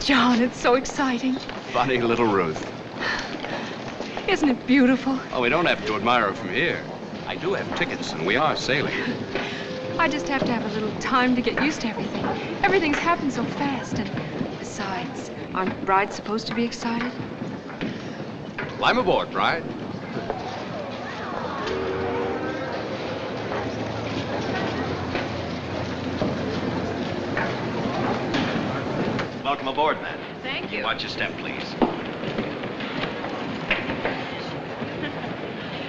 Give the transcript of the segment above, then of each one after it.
John, it's so exciting. Funny little Ruth. Isn't it beautiful? Oh, we don't have to admire her from here. I do have tickets, and we are sailing. I just have to have a little time to get used to everything. Everything's happened so fast, and besides, aren't brides supposed to be excited? Climb aboard, bride. Welcome aboard, man. Thank you. Watch your step, please.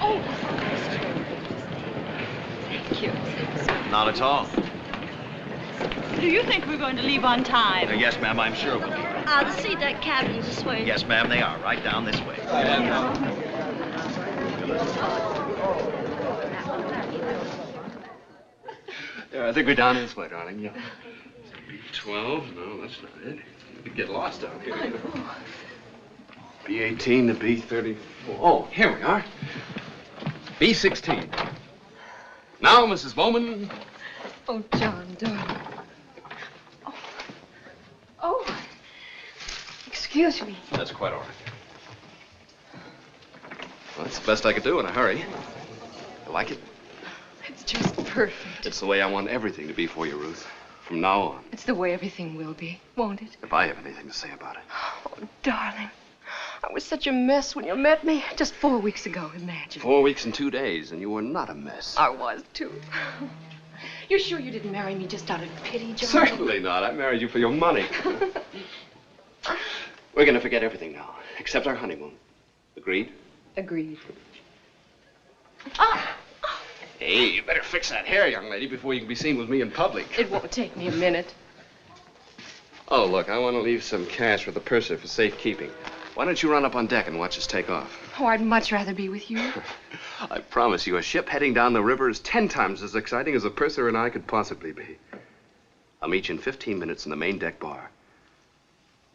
Oh, thank you. Not at all. Do you think we're going to leave on time? Yes, ma'am, I'm sure we'll be. The sea deck cabins this way. Yes, ma'am, they are. Right down this way. Yeah, I think we're down this way, darling. Yeah. B12? No, that's not it. We could get lost down here. B18 to B34. Oh, here we are. B16. Now, Mrs. Bowman. Oh, John, darling. Oh, excuse me. That's quite all right. Well, that's the best I could do in a hurry. You like it? It's just perfect. It's the way I want everything to be for you, Ruth. From now on. It's the way everything will be, won't it? If I have anything to say about it. Oh, darling. I was such a mess when you met me. Just 4 weeks ago, imagine. 4 weeks and 2 days, and you were not a mess. I was, too. You're sure you didn't marry me just out of pity, John? Certainly not. I married you for your money. We're going to forget everything now, except our honeymoon. Agreed? Agreed. Hey, you better fix that hair, young lady, before you can be seen with me in public. It won't take me a minute. Oh, look, I want to leave some cash with the purser for safekeeping. Why don't you run up on deck and watch us take off? Oh, I'd much rather be with you. I promise you, a ship heading down the river is 10 times as exciting as a purser and I could possibly be. I'll meet you in 15 minutes in the main deck bar.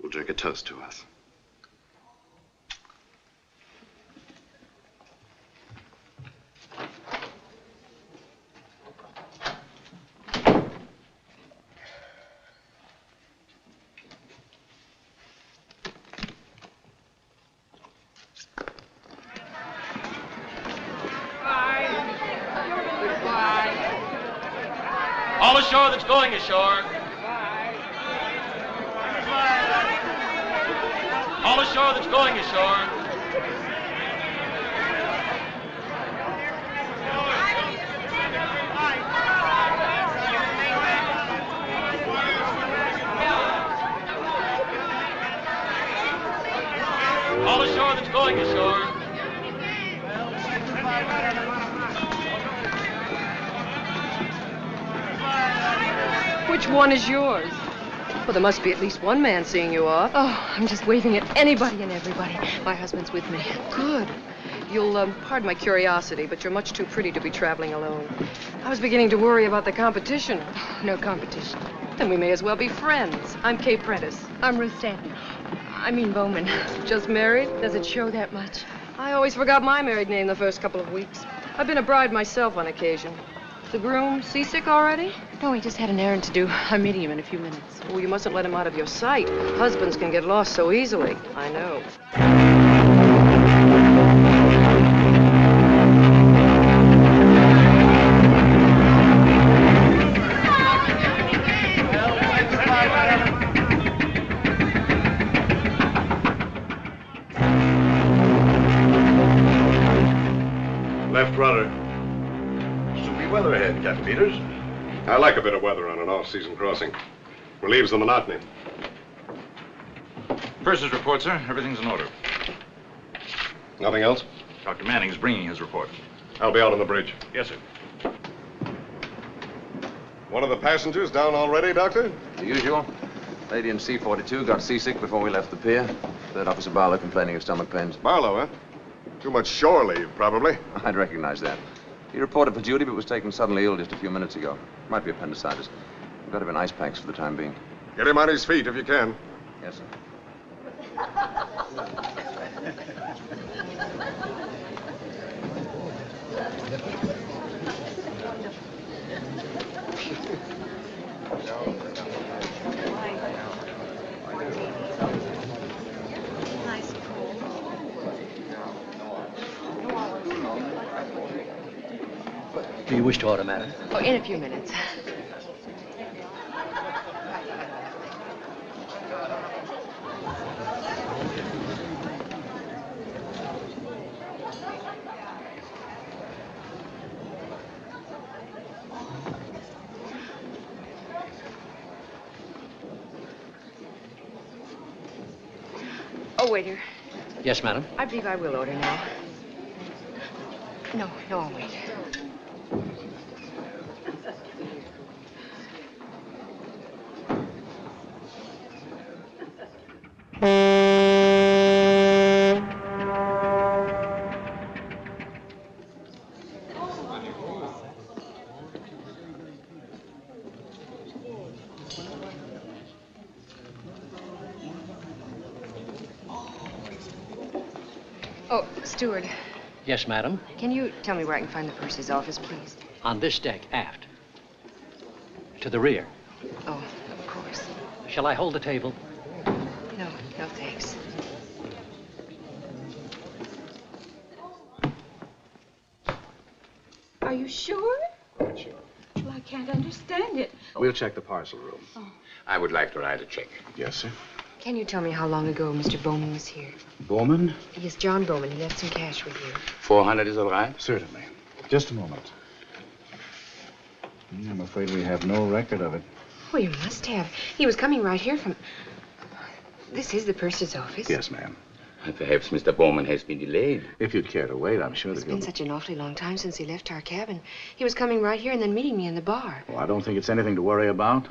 We'll drink a toast to us. All ashore that's going ashore. All ashore that's going ashore. All ashore that's going ashore. Which one is yours? Well, there must be at least one man seeing you off. Oh, I'm just waving at anybody and everybody. My husband's with me. Good. You'll pardon my curiosity, but you're much too pretty to be traveling alone. I was beginning to worry about the competition. No competition. Then we may as well be friends. I'm Kay Prentice. I'm Ruth Stanton. I mean Bowman. Just married? Does it show that much? I always forgot my married name the first couple of weeks. I've been a bride myself on occasion. The groom seasick already? No, he just had an errand to do. I'm meeting him in a few minutes. Oh, you mustn't let him out of your sight. Husbands can get lost so easily. I know. Left rudder. Soupy weather ahead, Captain Peters. I like a bit of weather on an off-season crossing. Relieves the monotony. Purser's report, sir. Everything's in order. Nothing else? Dr. Manning's bringing his report. I'll be out on the bridge. Yes, sir. One of the passengers down already, Doctor? The usual. Lady in C-42 got seasick before we left the pier. Third Officer Barlow complaining of stomach pains. Barlow, huh? Too much shore leave, probably. I'd recognize that. He reported for duty, but was taken suddenly ill just a few minutes ago. Might be appendicitis. We've got him in ice packs for the time being. Get him on his feet if you can. Yes, sir. Do you wish to order, madam? Oh, in a few minutes. Oh, waiter. Yes, madam. I believe I will order now. No, I'll wait. Oh, steward, Yes, madam. can you tell me where I can find the purser's office, please? On this deck, aft. To the rear. Oh, of course. Shall I hold the table? No, thanks. Are you sure? Quite sure. Well, I can't understand it. We'll check the parcel room. I would like to write a check. Yes, sir. Can you tell me how long ago Mr. Bowman was here? Bowman? Yes, John Bowman. He left some cash with you. 400 is all right? Certainly. Just a moment. I'm afraid we have no record of it. Well, you must have. He was coming right here from... This is the purser's office. Yes, ma'am. Perhaps Mr. Bowman has been delayed. If you'd care to wait, I'm sure It's that been he'll... such an awfully long time since he left our cabin. He was coming right here and then meeting me in the bar. Well, I don't think it's anything to worry about.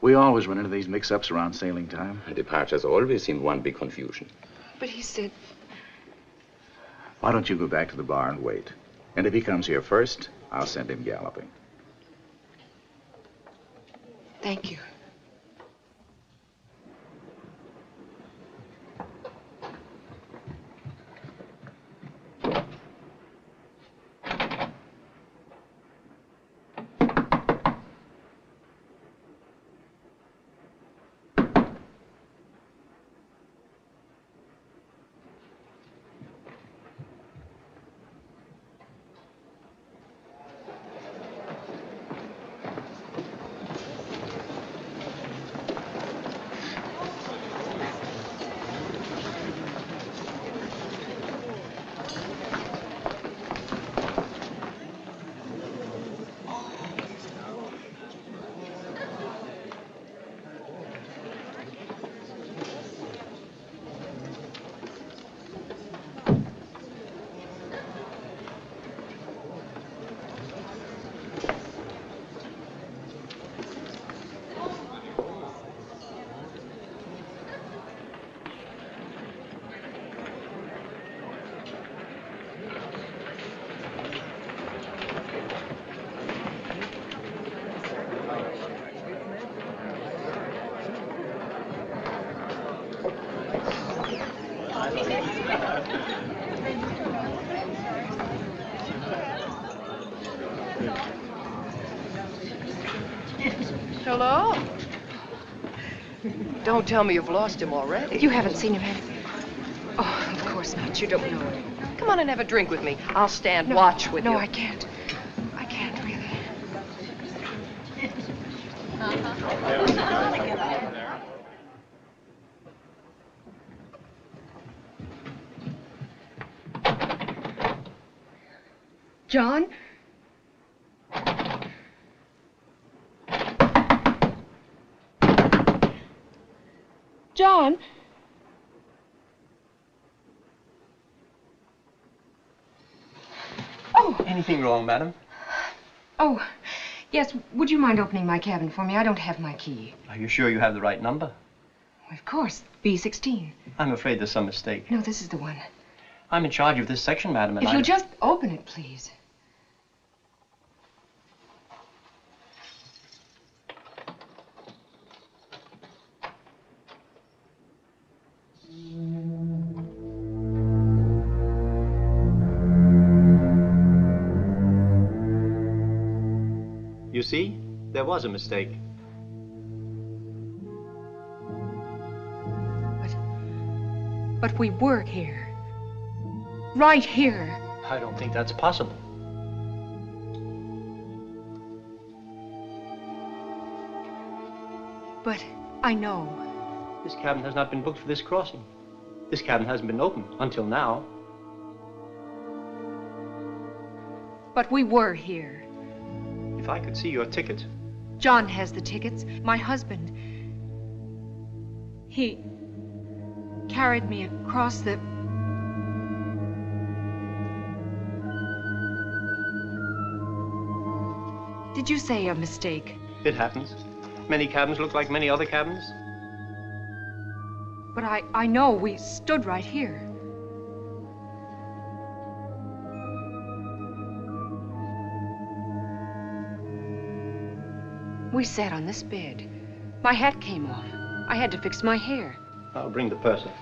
We always run into these mix-ups around sailing time. Departures always seem one big confusion. But he said... Why don't you go back to the bar and wait? And if he comes here first, I'll send him galloping. Thank you. Hello? Don't tell me you've lost him already. You haven't seen him, have you? Oh, of course not. You don't know him. Come on and have a drink with me. I'll stand watch with you. No, I can't. I can't, really. John? John? Oh! Anything wrong, madam? Oh, yes. Would you mind opening my cabin for me? I don't have my key. Are you sure you have the right number? Of course. B16. I'm afraid there's some mistake. No, this is the one. I'm in charge of this section, madam, and If you'll just open it, please. You see? There was a mistake. But we were here. Right here. I don't think that's possible. But I know. This cabin has not been booked for this crossing. This cabin hasn't been opened until now. But we were here. If I could see your ticket. John has the tickets. My husband. He carried me across the... Did you say a mistake? It happens. Many cabins look like many other cabins. But I know we stood right here. We sat on this bed. My hat came off. I had to fix my hair. I'll bring the purser.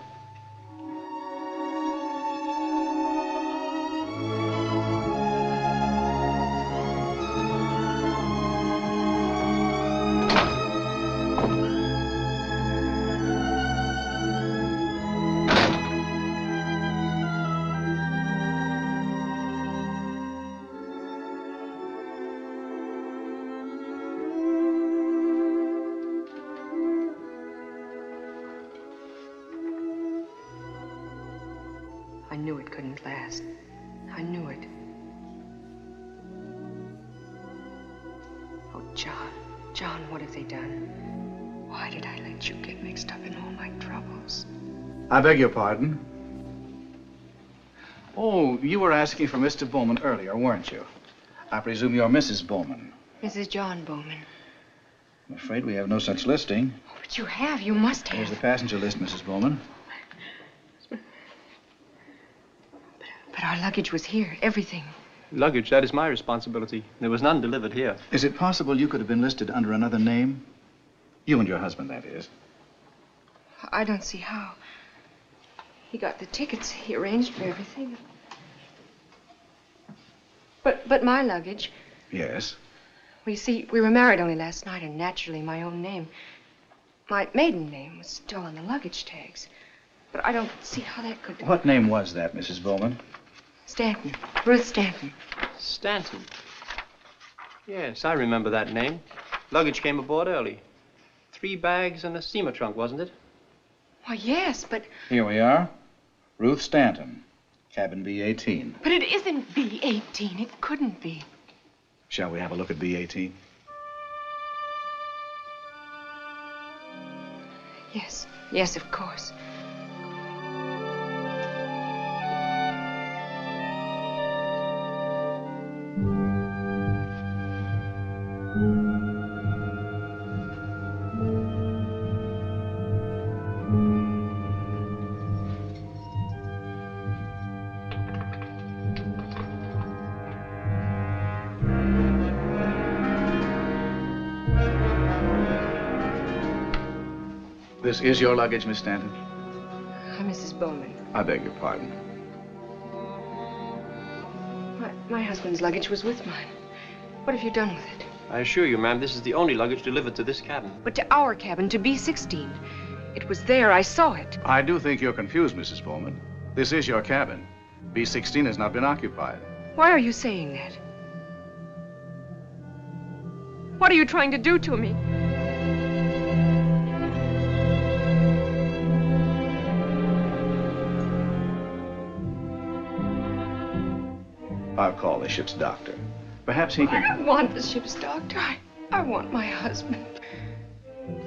I knew it couldn't last. I knew it. Oh, John, what have they done? Why did I let you get mixed up in all my troubles? I beg your pardon. Oh, you were asking for Mr. Bowman earlier, weren't you? I presume you're Mrs. Bowman. Mrs. John Bowman. I'm afraid we have no such listing. Oh, but you have. You must have. Here's the passenger list, Mrs. Bowman. But our luggage was here. Everything. Luggage, that is my responsibility. There was none delivered here. Is it possible you could have been listed under another name? You and your husband, that is. I don't see how. He got the tickets. He arranged for everything. But my luggage... Yes? Well, you see, we were married only last night, and naturally my own name, my maiden name, was still on the luggage tags. But I don't see how that could... What name was that, Mrs. Bowman? Stanton. Ruth Stanton. Stanton? Yes, I remember that name. Luggage came aboard early. 3 bags and a steamer trunk, wasn't it? Why, yes, but... Here we are. Ruth Stanton, cabin B-18. But it isn't B-18. It couldn't be. Shall we have a look at B-18? Yes. Yes, of course. This is your luggage, Miss Stanton? I'm Mrs. Bowman. I beg your pardon. My husband's luggage was with mine. What have you done with it? I assure you, ma'am, this is the only luggage delivered to this cabin. But to our cabin, to B-16. It was there. I saw it. I do think you're confused, Mrs. Bowman. This is your cabin. B-16 has not been occupied. Why are you saying that? What are you trying to do to me? I'll call the ship's doctor. Perhaps he can... I don't want the ship's doctor. I want my husband.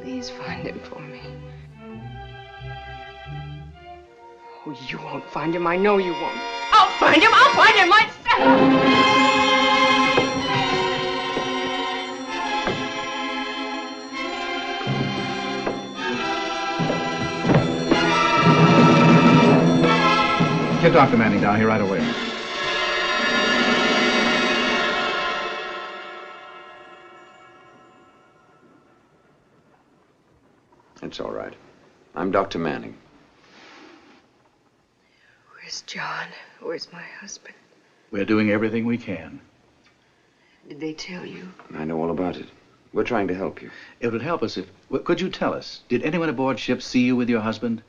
Please find him for me. Oh, you won't find him. I know you won't. I'll find him. I'll find him myself. Get Dr. Manning down here right away. It's all right. I'm Dr. Manning. Where's John? Where's my husband? We're doing everything we can. Did they tell you? I know all about it. We're trying to help you. It would help us if... Well, could you tell us, did anyone aboard ship see you with your husband?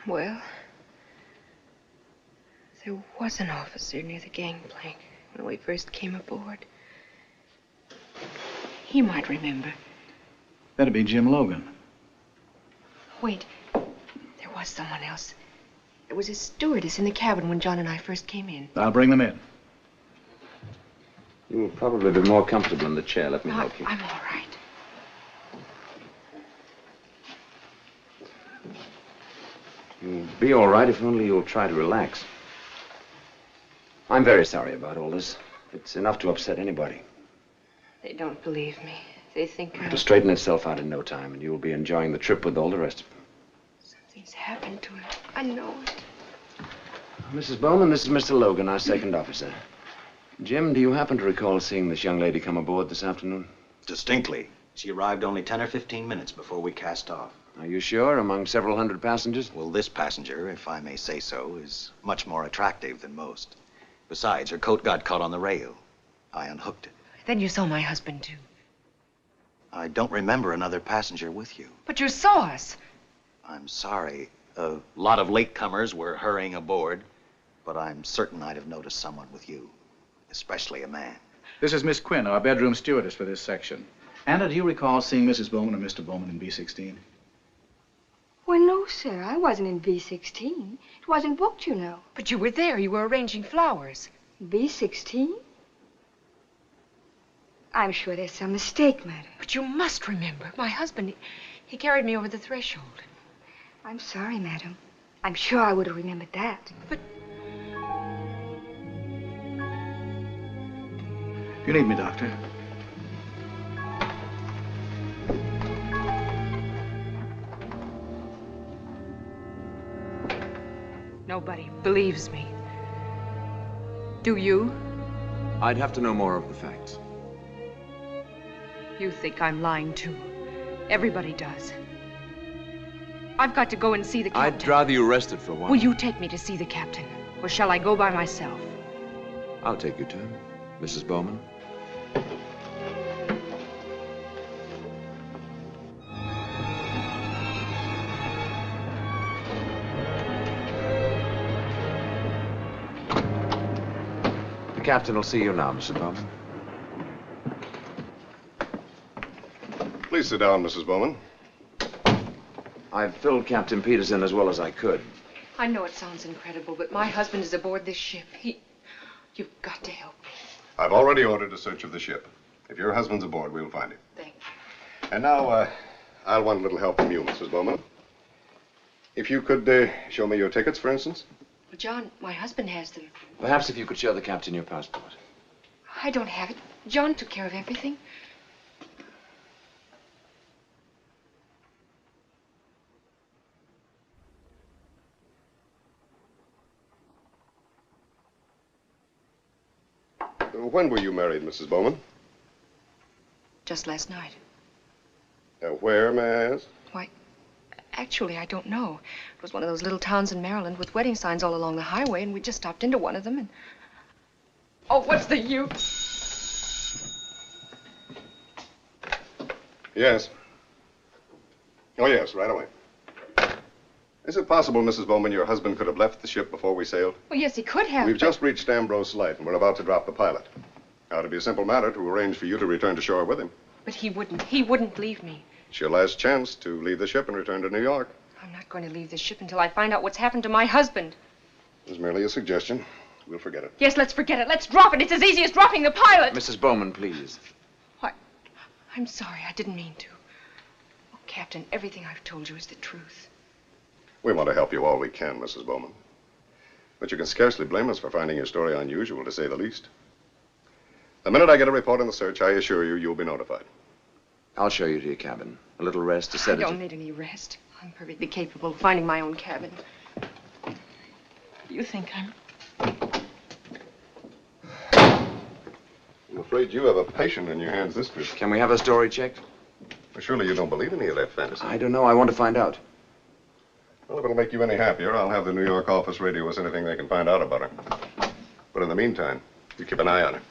Well, there was an officer near the gangplank when we first came aboard. He might remember. That'd be Jim Logan. Wait. There was someone else. There was a stewardess in the cabin when John and I first came in. I'll bring them in. You will probably be more comfortable in the chair. Let me help you. I'm all right. You'll be all right if only you'll try to relax. I'm very sorry about all this. It's enough to upset anybody. They don't believe me. They think It'll straighten itself out in no time, and you'll be enjoying the trip with all the rest of them. something's happened to him. I know it. Mrs. Bowman, this is Mr. Logan, our second officer. Jim, do you happen to recall seeing this young lady come aboard this afternoon? Distinctly. She arrived only 10 or 15 minutes before we cast off. Are you sure? Among several hundred passengers? Well, this passenger, if I may say so, is much more attractive than most. Besides, her coat got caught on the rail. I unhooked it. Then you saw my husband, too. I don't remember another passenger with you. But you saw us. I'm sorry. A lot of latecomers were hurrying aboard, but I'm certain I'd have noticed someone with you, especially a man. This is Miss Quinn, our bedroom stewardess for this section. Anna, do you recall seeing Mrs. Bowman and Mr. Bowman in B-16? Well, no, sir. I wasn't in B-16. It wasn't booked, you know. But you were there. You were arranging flowers. B-16? I'm sure there's some mistake, madam. But you must remember. My husband, he carried me over the threshold. I'm sorry, madam. I'm sure I would have remembered that. But You need me, Doctor? nobody believes me. Do you? I'd have to know more of the facts. You think I'm lying, too. Everybody does. I've got to go and see the captain. I'd rather you rested for a while. Will you take me to see the captain? Or shall I go by myself? I'll take you to him, Mrs. Bowman. The captain will see you now, Mrs. Bowman. Please sit down, Mrs. Bowman. I've filled Captain Peters in as well as I could. I know it sounds incredible, but my husband is aboard this ship. You've got to help me. I've already ordered a search of the ship. If your husband's aboard, we'll find him. Thank you. And now, I'll want a little help from you, Mrs. Bowman. If you could show me your tickets, for instance. Well, John, my husband has them. Perhaps if you could show the captain your passport. I don't have it. John took care of everything. When were you married, Mrs. Bowman? Just last night. Where, may I ask? Why, actually, I don't know. It was one of those little towns in Maryland with wedding signs all along the highway, and we just stopped into one of them and... Oh, what's the use? Yes. Oh, yes, right away. Is it possible, Mrs. Bowman, your husband could have left the ship before we sailed? Well, yes, he could have. We've just reached Ambrose Light, and we're about to drop the pilot. Now, it'd be a simple matter to arrange for you to return to shore with him. But he wouldn't. He wouldn't leave me. It's your last chance to leave the ship and return to New York. I'm not going to leave this ship until I find out what's happened to my husband. It's merely a suggestion. We'll forget it. Yes, let's forget it. Let's drop it. It's as easy as dropping the pilot. Mrs. Bowman, please. Why, I'm sorry. I didn't mean to. Oh, Captain, everything I've told you is the truth. We want to help you all we can, Mrs. Bowman. But you can scarcely blame us for finding your story unusual, to say the least. The minute I get a report on the search, I assure you, you'll be notified. I'll show you to your cabin. A little rest, a sedative. I don't need any rest. I'm perfectly capable of finding my own cabin. You think I'm... I'm afraid you have a patient in your hands this trip. Can we have a story checked? Well, surely you don't believe any of that fantasy. I don't know. I want to find out. Well, if it'll make you any happier, I'll have the New York office radio us anything they can find out about her. But in the meantime, you keep an eye on her.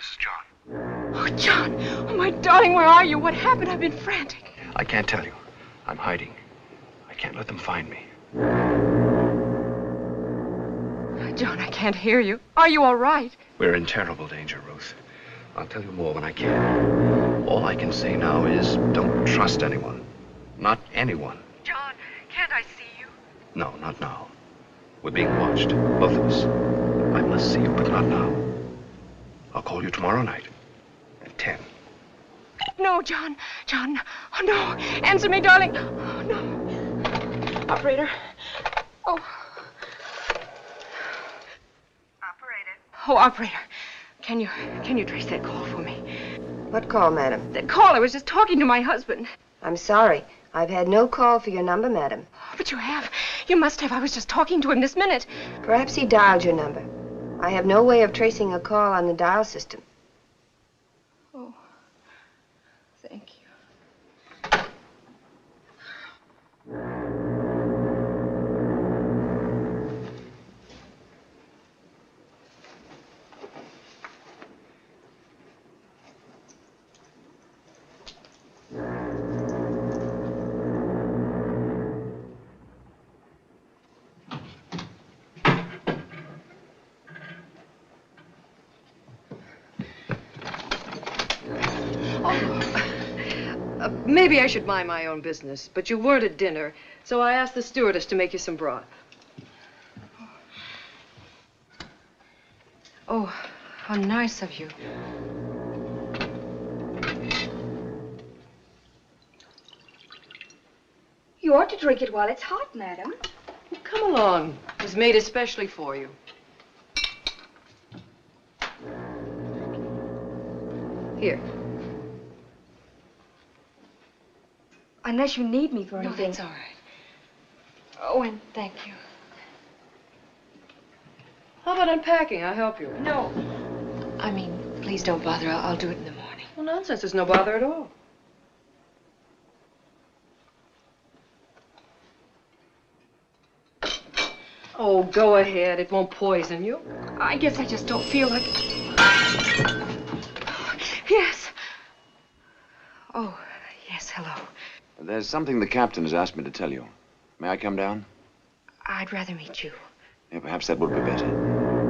This is John. Oh, John. Oh, my darling, where are you? What happened? I've been frantic. I can't tell you. I'm hiding. I can't let them find me. John, I can't hear you. Are you all right? We're in terrible danger, Ruth. I'll tell you more when I can. All I can say now is don't trust anyone. Not anyone. John, can't I see you? No, not now. We're being watched, both of us. I must see you, but not now. I'll call you tomorrow night at 10. No, John. John. Oh, no. Answer me, darling. Oh, no. Operator. Oh. Oh, operator, can you trace that call for me? What call, madam? That call, I was just talking to my husband. I'm sorry. I've had no call for your number, madam. But you have. You must have. I was just talking to him this minute. Perhaps he dialed your number. I have no way of tracing a call on the dial system. Oh, thank you. Maybe I should mind my own business, but you weren't at dinner, so I asked the stewardess to make you some broth. Oh, how nice of you. You ought to drink it while it's hot, madam. Come along. It was made especially for you. Here. Unless you need me for No, anything. that's all right. Oh, and thank you. How about unpacking? I'll help you. No. I mean, please don't bother. I'll do it in the morning. Well, nonsense. There's no bother at all. Oh, go ahead. It won't poison you. I guess I just don't feel like... Yes. Oh, yes, hello. There's something the captain has asked me to tell you. May I come down? I'd rather meet you. Yeah, perhaps that would be better.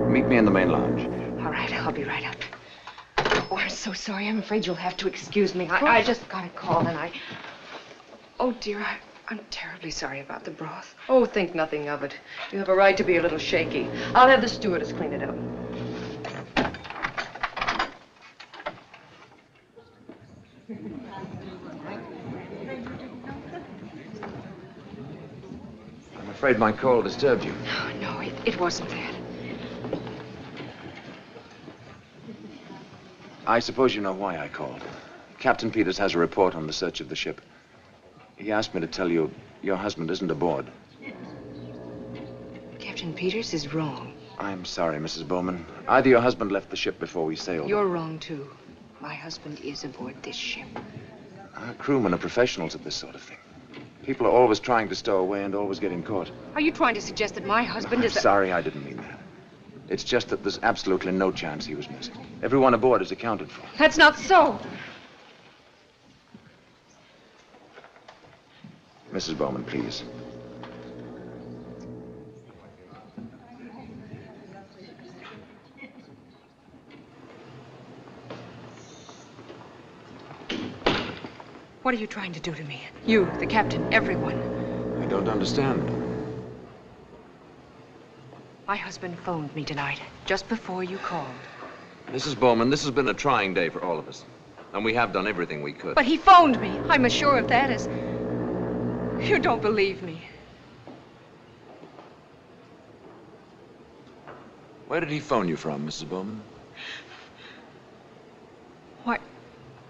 Meet me in the main lounge. All right, I'll be right up. Oh, I'm so sorry. I'm afraid you'll have to excuse me. I just got a call and I... Oh, dear, I'm terribly sorry about the broth. Oh, think nothing of it. You have a right to be a little shaky. I'll have the stewardess clean it up. I'm afraid my call disturbed you. Oh, no, it wasn't that. I suppose you know why I called. Captain Peters has a report on the search of the ship. He asked me to tell you your husband isn't aboard. Captain Peters is wrong. I'm sorry, Mrs. Bowman. Either your husband left the ship before we sailed. You're wrong, too. My husband is aboard this ship. Our crewmen are professionals at this sort of thing. People are always trying to stow away and always getting caught. Are you trying to suggest that my husband is... Sorry, I didn't mean that. It's just that there's absolutely no chance he was missing. Everyone aboard is accounted for. That's not so. Mrs. Bowman, please. What are you trying to do to me? You, the captain, everyone. I don't understand. My husband phoned me tonight, just before you called. Mrs. Bowman, this has been a trying day for all of us. And we have done everything we could. But he phoned me. I'm as sure of that as... You don't believe me. Where did he phone you from, Mrs. Bowman? Why,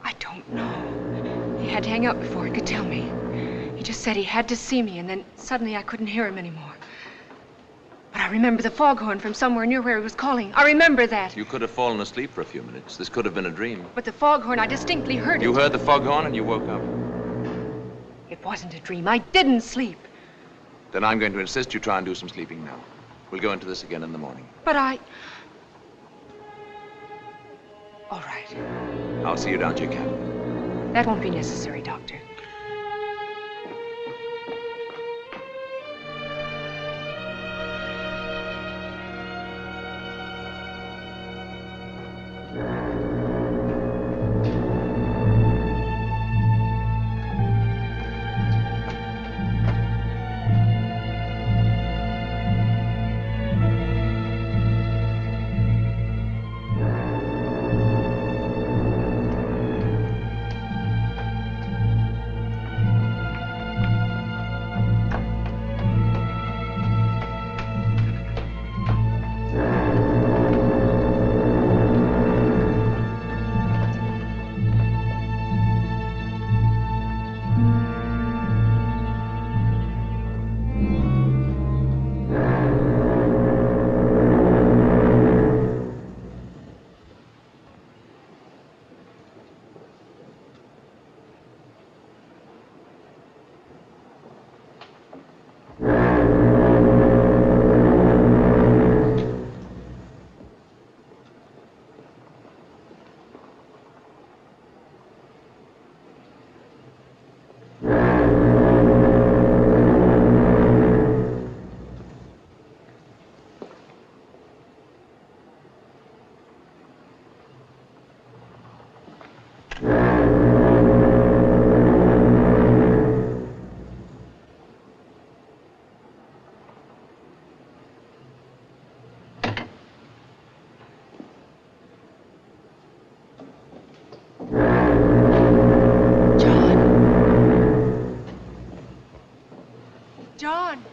I don't know. He had to hang up before he could tell me. He just said he had to see me, and then suddenly I couldn't hear him anymore. But I remember the foghorn from somewhere near where he was calling. I remember that. You could have fallen asleep for a few minutes. This could have been a dream. But the foghorn, I distinctly heard it. You heard the foghorn and you woke up. It wasn't a dream. I didn't sleep. Then I'm going to insist you try and do some sleeping now. We'll go into this again in the morning. But I... All right. I'll see you down to your cabin. That won't be necessary, Doctor. John!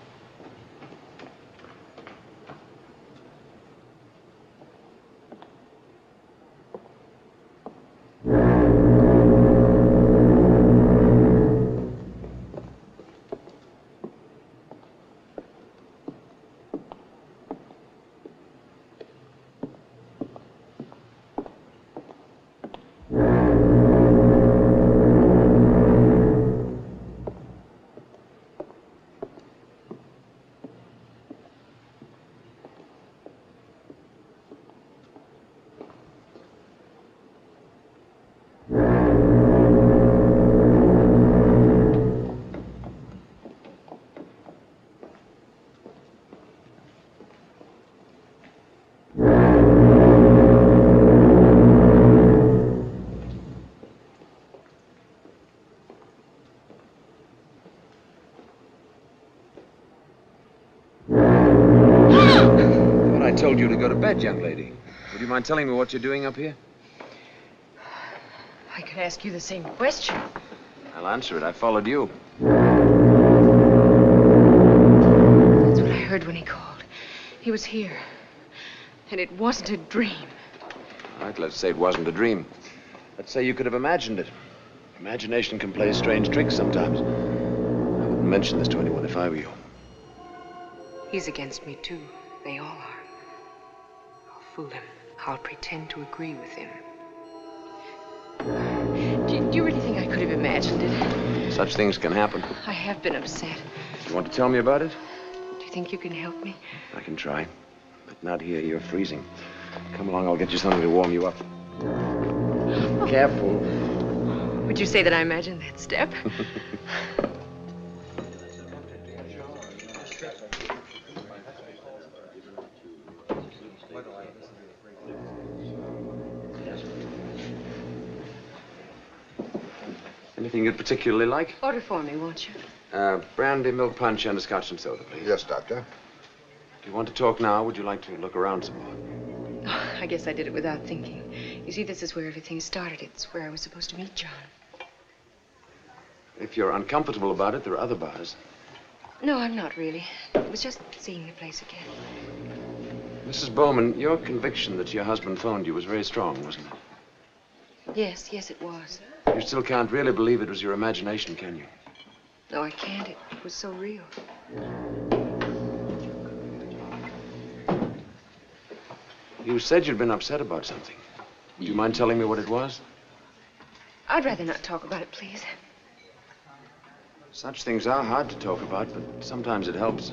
I told you to go to bed, young lady. Would you mind telling me what you're doing up here? I could ask you the same question. I'll answer it. I followed you. That's what I heard when he called. He was here. And it wasn't a dream. All right, let's say it wasn't a dream. Let's say you could have imagined it. Imagination can play strange tricks sometimes. I wouldn't mention this to anyone if I were you. He's against me, too. They all are. I'll fool him. I'll pretend to agree with him. Do you really think I could have imagined it? Such things can happen. I have been upset. You want to tell me about it? Do you think you can help me? I can try. But not here. You're freezing. Come along, I'll get you something to warm you up. Careful. Would you say that I imagined that step? Anything you'd particularly like? Order for me, won't you? Brandy, milk punch, and a scotch and soda, please. Yes, Doctor. Do you want to talk now? Would you like to look around some more? Oh, I guess I did it without thinking. You see, this is where everything started. It's where I was supposed to meet John. If you're uncomfortable about it, there are other bars. No, I'm not really. It was just seeing the place again. Mrs. Bowman, your conviction that your husband phoned you was very strong, wasn't it? Yes, it was. You still can't really believe it was your imagination, can you? No, I can't. It was so real. You said you'd been upset about something. Would you mind telling me what it was? I'd rather not talk about it, please. Such things are hard to talk about, but sometimes it helps.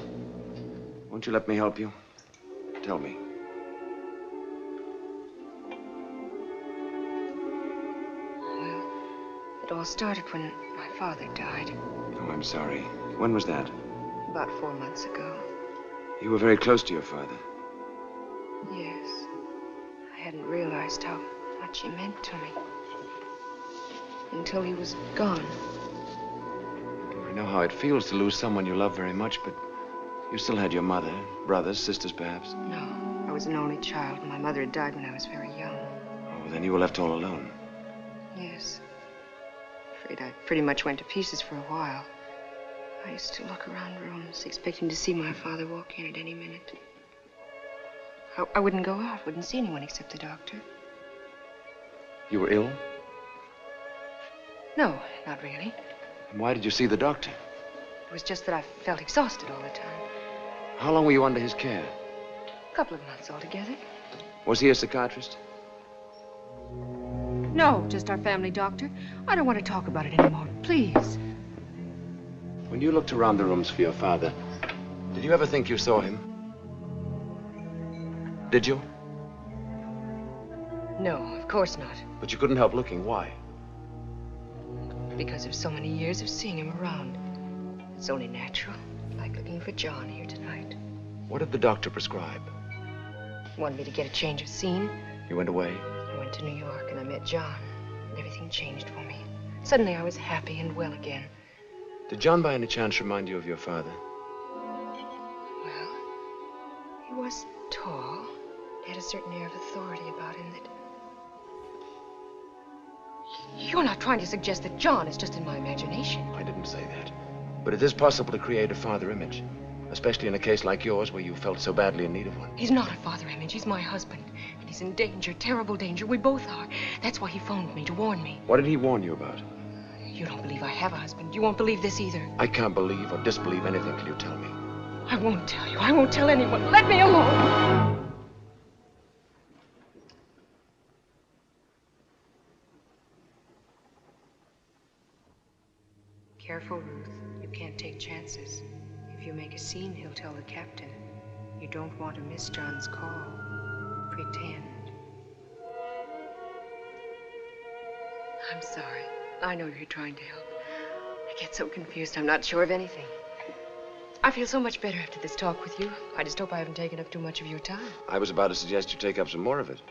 Won't you let me help you? Tell me. It all started when my father died, Oh, I'm sorry. When was that? about 4 months ago. You were very close to your father. Yes. I hadn't realized how much he meant to me. Until he was gone. I know how it feels to lose someone you love very much, but you still had your mother, brothers, sisters, perhaps. No, I was an only child, and my mother had died when I was very young. Oh, then you were left all alone. Yes. Afraid I pretty much went to pieces for a while. I used to look around rooms, expecting to see my father walk in at any minute. I wouldn't go out, wouldn't see anyone except the doctor. You were ill? No, not really. And why did you see the doctor? It was just that I felt exhausted all the time. How long were you under his care? A couple of months altogether. Was he a psychiatrist? No, just our family doctor. I don't want to talk about it anymore, please. When you looked around the rooms for your father, did you ever think you saw him? Did you? No, of course not. But you couldn't help looking. Why? Because of so many years of seeing him around. It's only natural, like looking for John here tonight. What did the doctor prescribe? He wanted me to get a change of scene. You went away? I went to New York and I met John, and everything changed for me. Suddenly I was happy and well again. Did John by any chance remind you of your father? Well, he was tall. He had a certain air of authority about him that... You're not trying to suggest that John is just in my imagination. I didn't say that. But it is possible to create a father image, especially in a case like yours where you felt so badly in need of one. He's not a father image. He's my husband. And he's in danger, terrible danger. We both are. That's why he phoned me, to warn me. What did he warn you about? You don't believe I have a husband. You won't believe this either. I can't believe or disbelieve anything till you tell me. I won't tell you. I won't tell anyone. Let me alone. Careful, Ruth. You can't take chances. If you make a scene, he'll tell the captain. You don't want to miss John's call. Pretend. I'm sorry. I know you're trying to help. I get so confused, I'm not sure of anything. I feel so much better after this talk with you. I just hope I haven't taken up too much of your time. I was about to suggest you take up some more of it.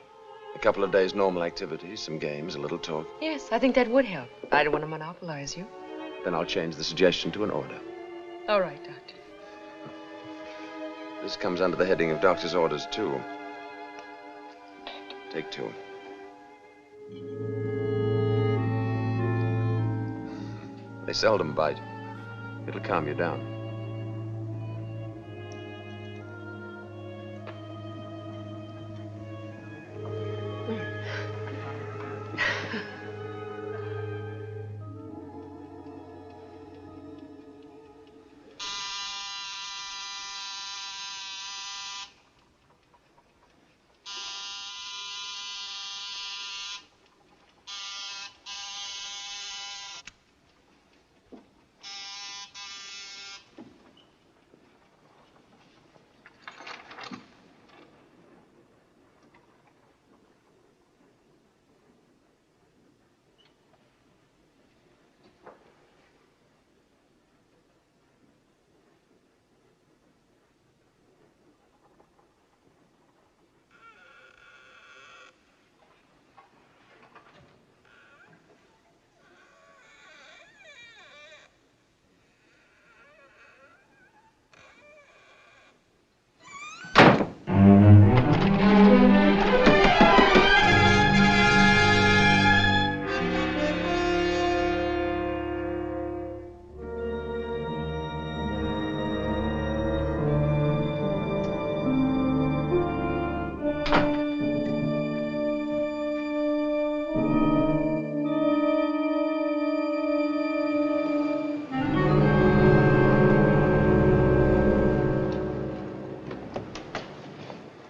A couple of days' normal activities, some games, a little talk. Yes, I think that would help. I don't want to monopolize you. Then I'll change the suggestion to an order. All right, Doctor. This comes under the heading of doctor's orders, too. Take 2. They seldom bite. It'll calm you down.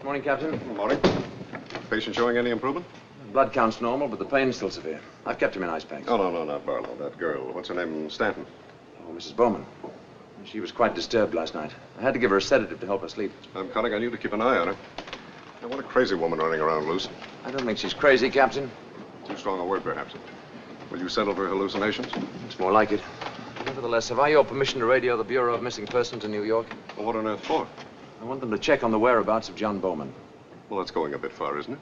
Morning, Captain. Good morning. Patient showing any improvement? Blood count's normal, but the pain's still severe. I've kept him in ice packs. Oh, no, not Barlow. That girl. What's her name? Stanton. Oh, Mrs. Bowman. She was quite disturbed last night. I had to give her a sedative to help her sleep. I'm counting on you to keep an eye on her. Now, what a crazy woman running around loose. I don't think she's crazy, Captain. Too strong a word, perhaps. Will you settle for hallucinations? It's more like it. Nevertheless, have I your permission to radio the Bureau of Missing Persons in New York? Well, what on earth for? I want them to check on the whereabouts of John Bowman. Well, that's going a bit far, isn't it?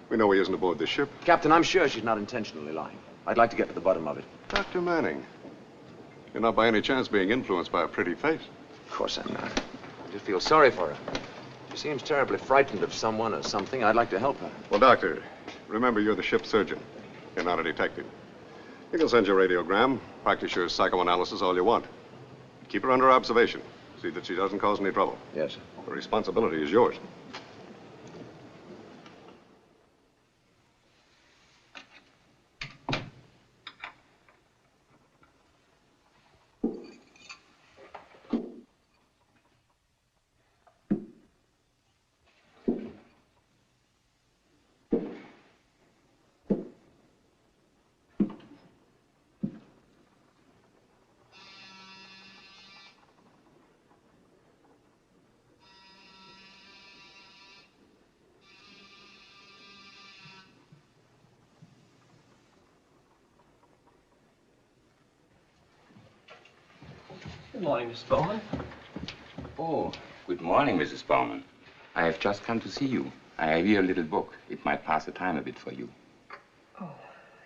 We know he isn't aboard this ship. Captain, I'm sure she's not intentionally lying. I'd like to get to the bottom of it. Dr. Manning, you're not by any chance being influenced by a pretty face. Of course I'm not. I just feel sorry for her. She seems terribly frightened of someone or something. I'd like to help her. Well, Doctor, remember you're the ship's surgeon. You're not a detective. You can send your radiogram, practice your psychoanalysis all you want. Keep her under observation. See that she doesn't cause any trouble. Yes, sir. The responsibility is yours. Good morning, Miss Bowman. Oh, good morning, Mrs. Bowman. I have just come to see you. I have here a little book. It might pass the time a bit for you. Oh,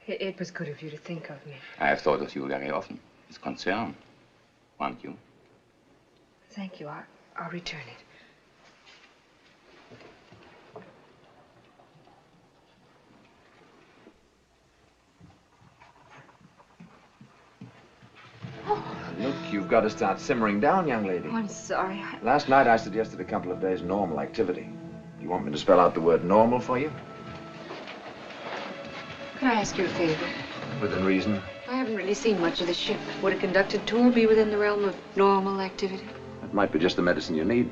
it was good of you to think of me. I have thought of you very often. It's concern. Want you? Thank you. I'll return it. Look, you've got to start simmering down, young lady. Oh, I'm sorry. Last night I suggested a couple of days' normal activity. Do you want me to spell out the word normal for you? Could I ask you a favor? Within reason. I haven't really seen much of the ship. Would a conducted tour be within the realm of normal activity? That might be just the medicine you need.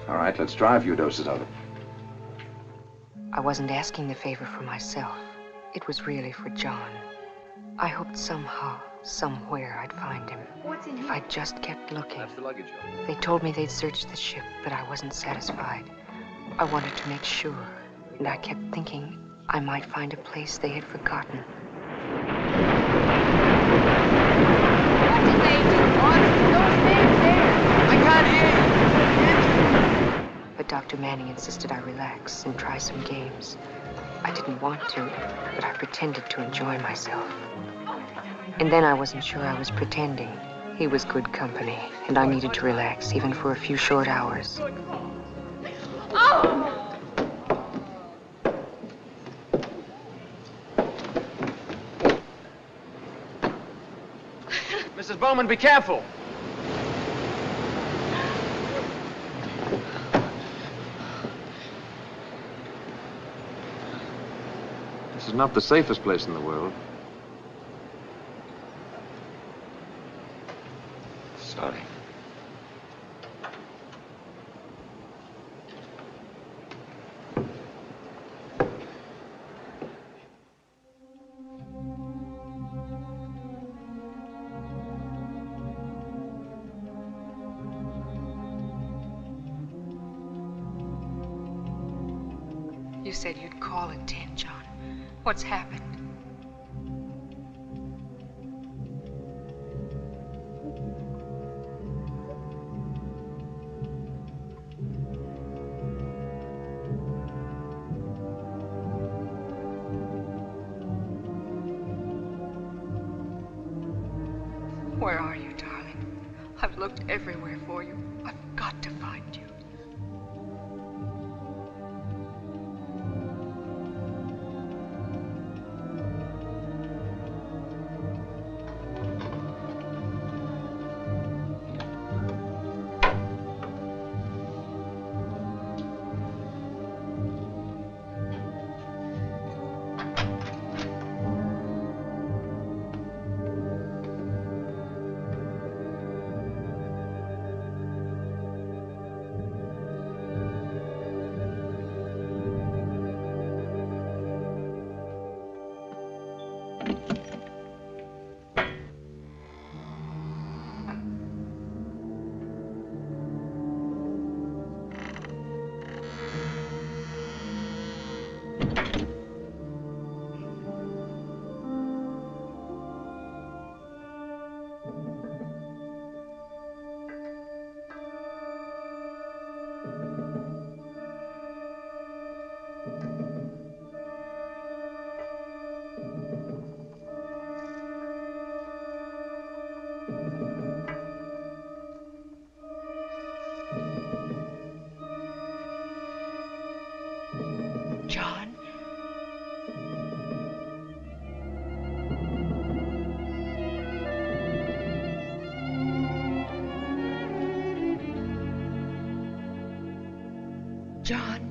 All right, let's try a few doses of it. I wasn't asking the favor for myself. It was really for John. I hoped somehow, somewhere, I'd find him. What's in If here? I just kept looking. That's the luggage. They told me they'd searched the ship, but I wasn't satisfied. I wanted to make sure, and I kept thinking I might find a place they had forgotten. What did they do? Those names there. I can't hear you. But Dr. Manning insisted I relax and try some games. I didn't want to, but I pretended to enjoy myself. And then I wasn't sure I was pretending. He was good company, and I needed to relax, even for a few short hours. Oh! Mrs. Bowman, be careful. This is not the safest place in the world. Sorry. You said you'd call at 10, John. What's happened? Where are you, darling? I've looked everywhere for you. I've got to find you. John.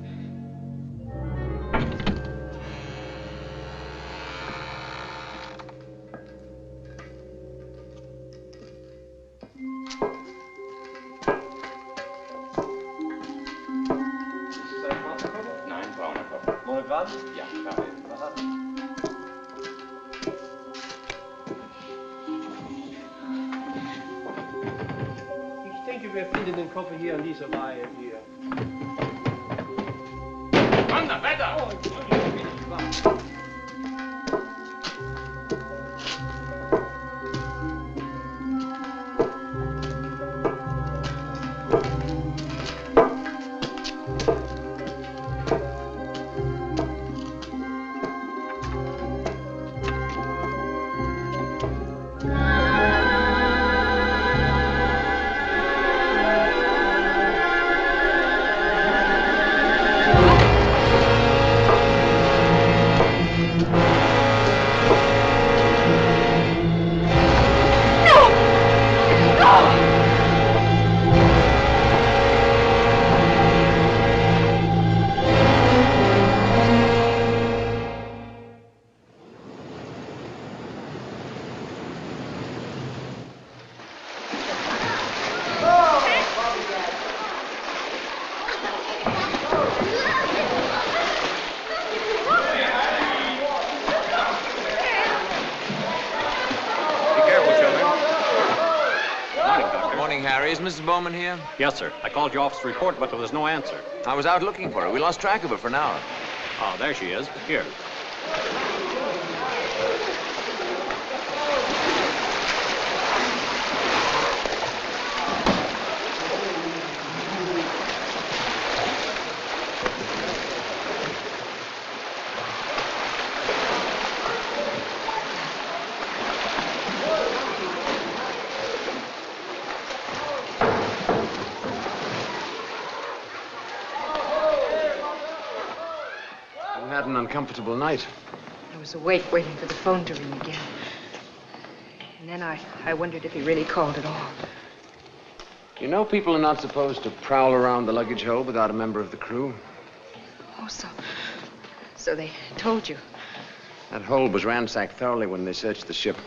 Nein, brauner Kopf. Monogrammen? Ja, klar. Ich denke, wir finden den Koffer hier an dieser Reihe hier. Wander, weiter! Oh, Entschuldigung, bin ich wahr. Harry, is Mrs. Bowman here? Yes, sir. I called your office report, but there was no answer. I was out looking for her. We lost track of her for an hour. Oh, there she is. Here. Had an uncomfortable night. I was awake waiting for the phone to ring again. And then I wondered if he really called at all. You know, people are not supposed to prowl around the luggage hold without a member of the crew. Oh, so they told you. That hold was ransacked thoroughly when they searched the ship.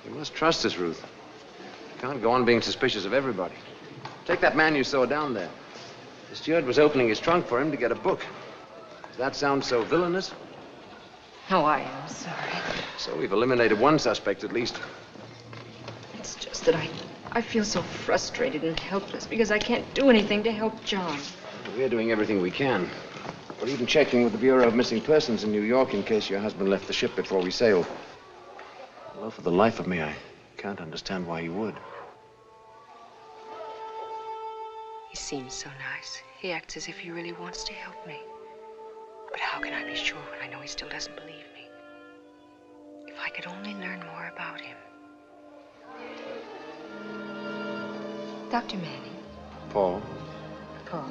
You must trust us, Ruth. You can't go on being suspicious of everybody. Take that man you saw down there. The steward was opening his trunk for him to get a book. Does that sound so villainous? Oh, I am sorry. So we've eliminated one suspect at least. It's just that I feel so frustrated and helpless because I can't do anything to help John. We're doing everything we can. We're even checking with the Bureau of Missing Persons in New York in case your husband left the ship before we sailed. Although for the life of me, I can't understand why he would. He seems so nice. He acts as if he really wants to help me. But how can I be sure when I know he still doesn't believe me? If I could only learn more about him. Dr. Manning. Paul? Paul,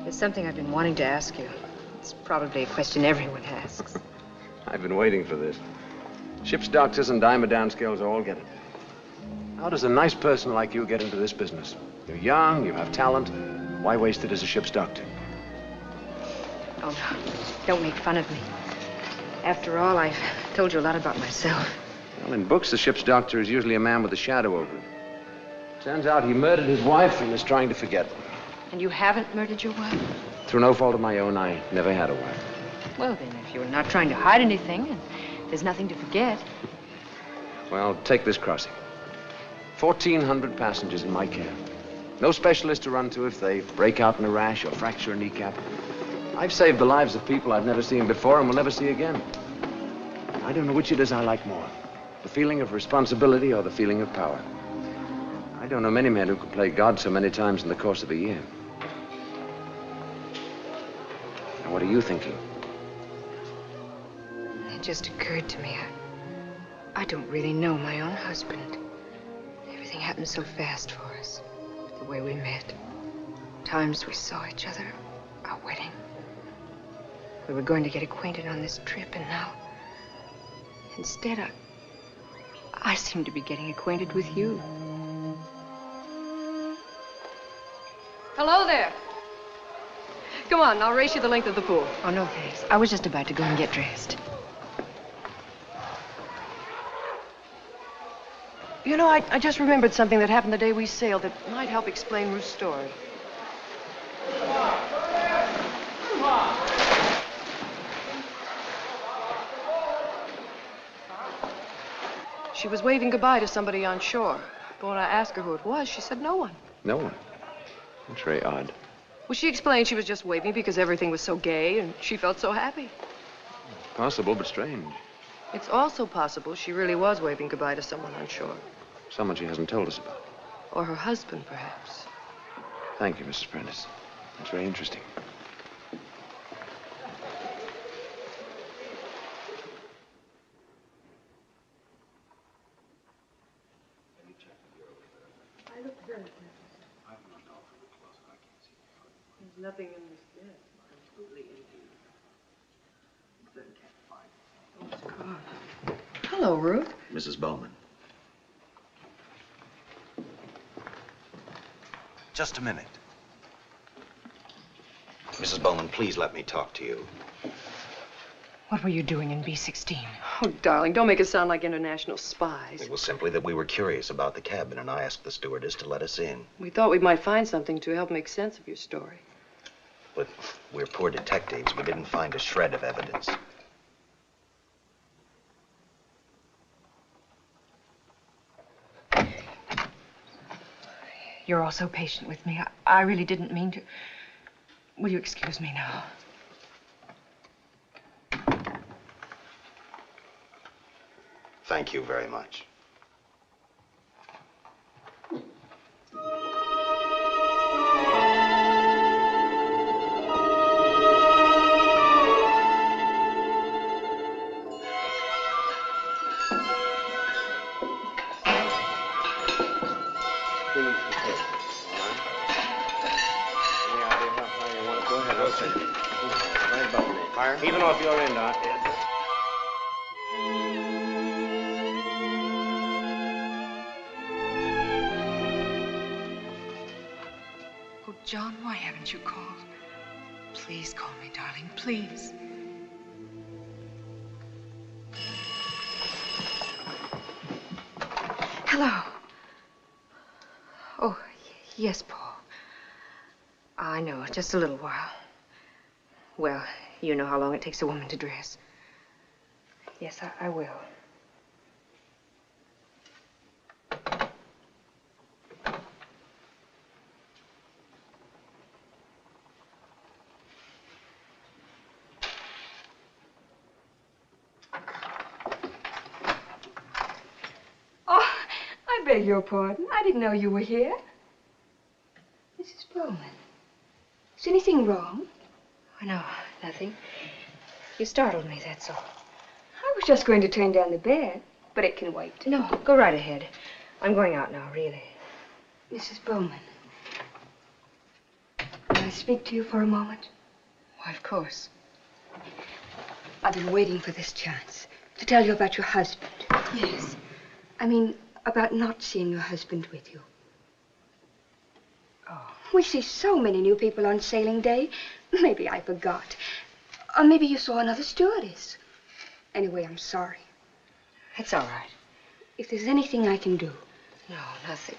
there's something I've been wanting to ask you. It's probably a question everyone asks. I've been waiting for this. Ship's doctors and dime-a-down skills all get it. How does a nice person like you get into this business? You're young, you have talent. Why waste it as a ship's doctor? Oh, no. Don't make fun of me. After all, I've told you a lot about myself. Well, in books, the ship's doctor is usually a man with a shadow over him. Turns out he murdered his wife and is trying to forget. And you haven't murdered your wife? Through no fault of my own, I never had a wife. Well, then, if you're not trying to hide anything and there's nothing to forget. Well, take this crossing. 1,400 passengers in my care. No specialist to run to if they break out in a rash or fracture a kneecap. I've saved the lives of people I've never seen before and will never see again. I don't know which it is I like more, the feeling of responsibility or the feeling of power. I don't know many men who can play God so many times in the course of a year. Now, what are you thinking? It just occurred to me. I don't really know my own husband. Everything happened so fast for us. The way we met. Times we saw each other. Our wedding. We were going to get acquainted on this trip, and now, instead, I seem to be getting acquainted with you. Hello there. Come on, I'll race you the length of the pool. Oh, no, thanks. I was just about to go and get dressed. You know, I just remembered something that happened the day we sailed that might help explain Ruth's story. She was waving goodbye to somebody on shore. But when I asked her who it was, she said no one. No one. That's very odd. Well, she explained she was just waving because everything was so gay and she felt so happy. Possible, but strange. It's also possible she really was waving goodbye to someone on shore. Someone she hasn't told us about. Or her husband, perhaps. Thank you, Mrs. Prentice. That's very interesting. I looked very carefully. There's nothing in this bed. Completely empty. Hello, Ruth. Mrs. Bowman. Just a minute. Mrs. Bowman, please let me talk to you. What were you doing in B-16? Oh, darling, don't make it sound like international spies. It was simply that we were curious about the cabin, and I asked the stewardess to let us in. We thought we might find something to help make sense of your story. But we're poor detectives. We didn't find a shred of evidence. You're all so patient with me. I really didn't mean to. Will you excuse me now? Thank you very much. Even off your end, Oh, John, why haven't you called? Please call me, darling, please. Hello. Oh, yes, Paul. I know, just a little while. Well, you know how long it takes a woman to dress. Yes, I will. Oh, I beg your pardon. I didn't know you were here. Mrs. Bowman, is anything wrong? Oh, no, nothing. You startled me, that's all. I was just going to turn down the bed, but it can wait. No, go right ahead. I'm going out now, really. Mrs. Bowman, may I speak to you for a moment? Why, of course. I've been waiting for this chance to tell you about your husband. Yes. I mean, about not seeing your husband with you. Oh. We see so many new people on sailing day. Maybe I forgot. Or maybe you saw another stewardess. Anyway, I'm sorry. It's all right. If there's anything I can do. No, nothing.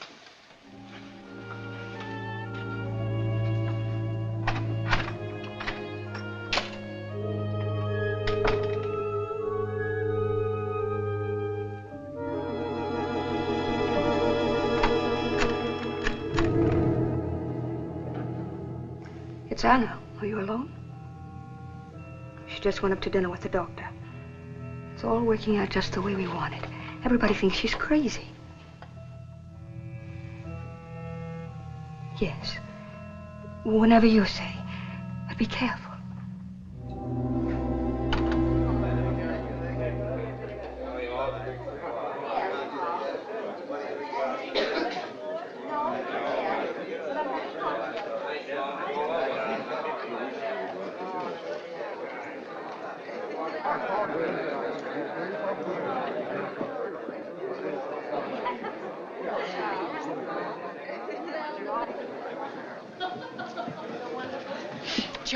It's Anna. Are you alone? She just went up to dinner with the doctor. It's all working out just the way we want it. Everybody thinks she's crazy. Yes. Whenever you say. But be careful.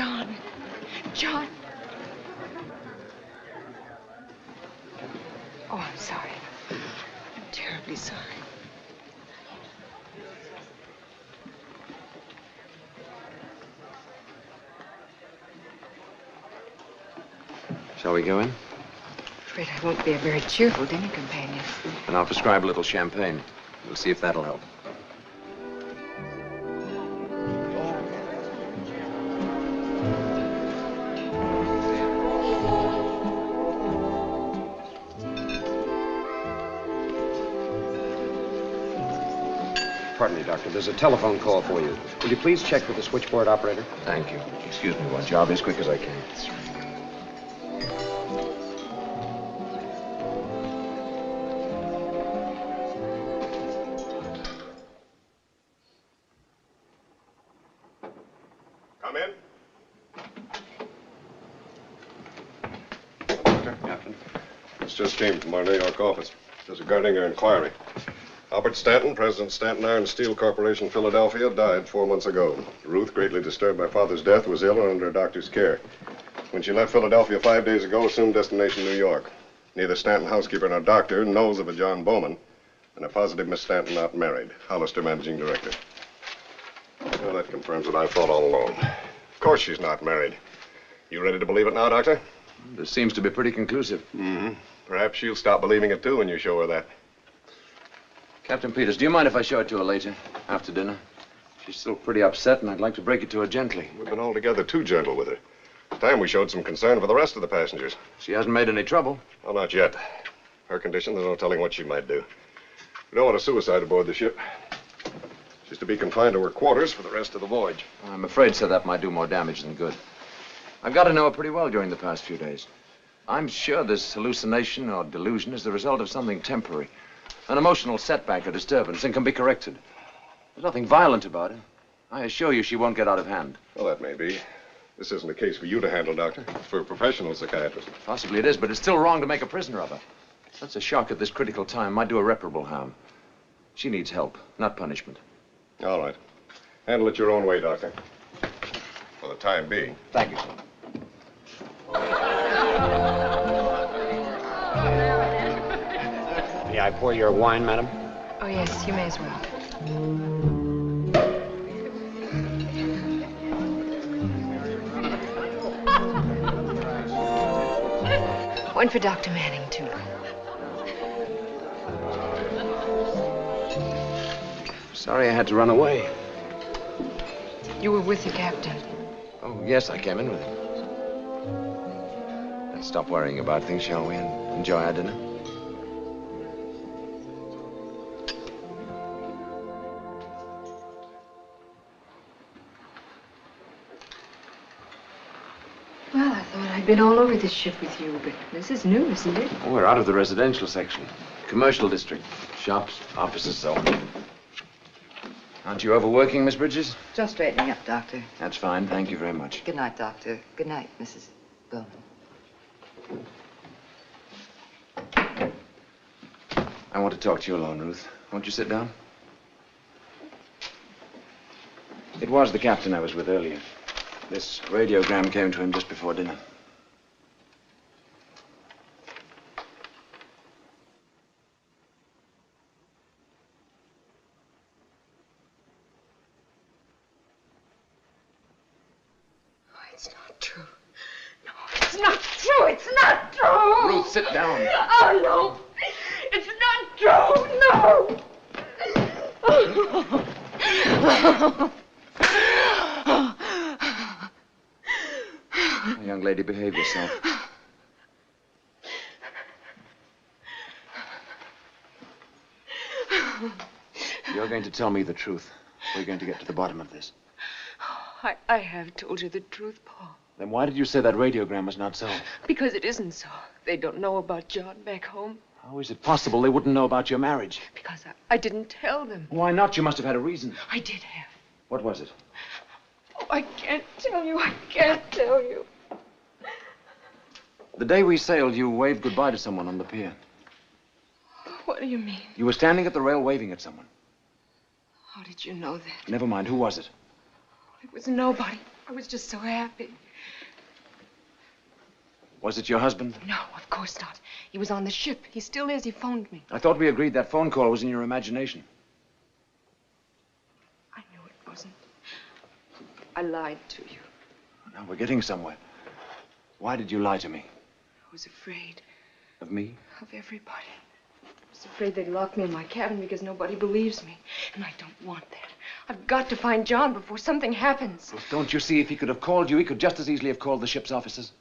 John. John. Oh, I'm sorry. I'm terribly sorry. Shall we go in? I'm afraid I won't be a very cheerful dinner companion. And I'll prescribe a little champagne. We'll see if that'll help. Pardon me, Doctor. There's a telephone call for you. Will you please check with the switchboard operator? Thank you. Excuse me, won't you? I'll be as quick as I can. Come in. Captain. This just came from our New York office. It's regarding your inquiry. Albert Stanton, President of Stanton Iron and Steel Corporation, Philadelphia, died 4 months ago. Ruth, greatly disturbed by father's death, was ill and under a doctor's care. When she left Philadelphia 5 days ago, assumed destination New York. Neither Stanton housekeeper nor doctor knows of a John Bowman, and a positive Miss Stanton not married. Hollister, managing director. Well, that confirms what I thought all along. Of course she's not married. You ready to believe it now, Doctor? This seems to be pretty conclusive. Mm-hmm. Perhaps she'll stop believing it, too, when you show her that. Captain Peters, do you mind if I show it to her later, after dinner? She's still pretty upset, and I'd like to break it to her gently. We've been altogether too gentle with her. It's time we showed some concern for the rest of the passengers. She hasn't made any trouble. Well, not yet. Her condition, there's no telling what she might do. We don't want a suicide aboard the ship. She's to be confined to her quarters for the rest of the voyage. I'm afraid, sir, that might do more damage than good. I've got to know her pretty well during the past few days. I'm sure this hallucination or delusion is the result of something temporary. An emotional setback or disturbance, and can be corrected. There's nothing violent about it. I assure you she won't get out of hand. Well, that may be. This isn't a case for you to handle, Doctor. It's for a professional psychiatrist. Possibly it is, but it's still wrong to make a prisoner of her. Such a shock at this critical time might do irreparable harm. She needs help, not punishment. All right. Handle it your own way, Doctor. For the time being. Thank you, sir. May I pour your wine, madam? Oh, yes, you may as well. One for Dr. Manning, too. Sorry I had to run away. You were with the captain. Oh, yes, I came in with him. Let's stop worrying about things, shall we, and enjoy our dinner? Well, I thought I'd been all over this ship with you, but this is new, isn't it? Oh, we're out of the residential section. Commercial district. Shops, offices, so on. Aren't you overworking, Miss Bridges? Just straightening up, Doctor. That's fine. Thank you very much. Good night, Doctor. Good night, Mrs. Bowman. I want to talk to you alone, Ruth. Won't you sit down? It was the captain I was with earlier. This radiogram came to him just before dinner. It's not true. No, it's not true. It's not true. Ruth, sit down. Oh, no. It's not true. No. Young lady, behave yourself. You're going to tell me the truth. We're going to get to the bottom of this. I have told you the truth, Paul. Then why did you say that radiogram was not so? Because it isn't so. They don't know about John back home. How is it possible they wouldn't know about your marriage? Because I didn't tell them. Why not? You must have had a reason. I did have. What was it? Oh, I can't tell you. I can't tell you. The day we sailed, you waved goodbye to someone on the pier. What do you mean? You were standing at the rail waving at someone. How did you know that? Never mind. Who was it? It was nobody. I was just so happy. Was it your husband? No, of course not. He was on the ship. He still is. He phoned me. I thought we agreed that phone call was in your imagination. I knew it wasn't. I lied to you. Now we're getting somewhere. Why did you lie to me? I was afraid. Of me? Of everybody. I was afraid they'd lock me in my cabin because nobody believes me. And I don't want that. I've got to find John before something happens. Well, don't you see, if he could have called you, he could just as easily have called the ship's officers.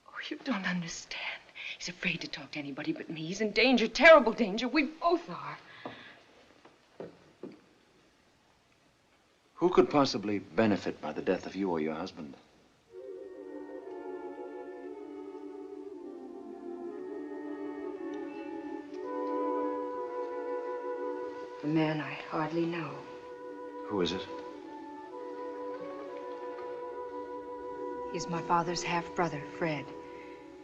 Oh, you don't understand. He's afraid to talk to anybody but me. He's in danger, terrible danger. We both are. Who could possibly benefit by the death of you or your husband? A man I hardly know. Who is it? He's my father's half-brother, Fred.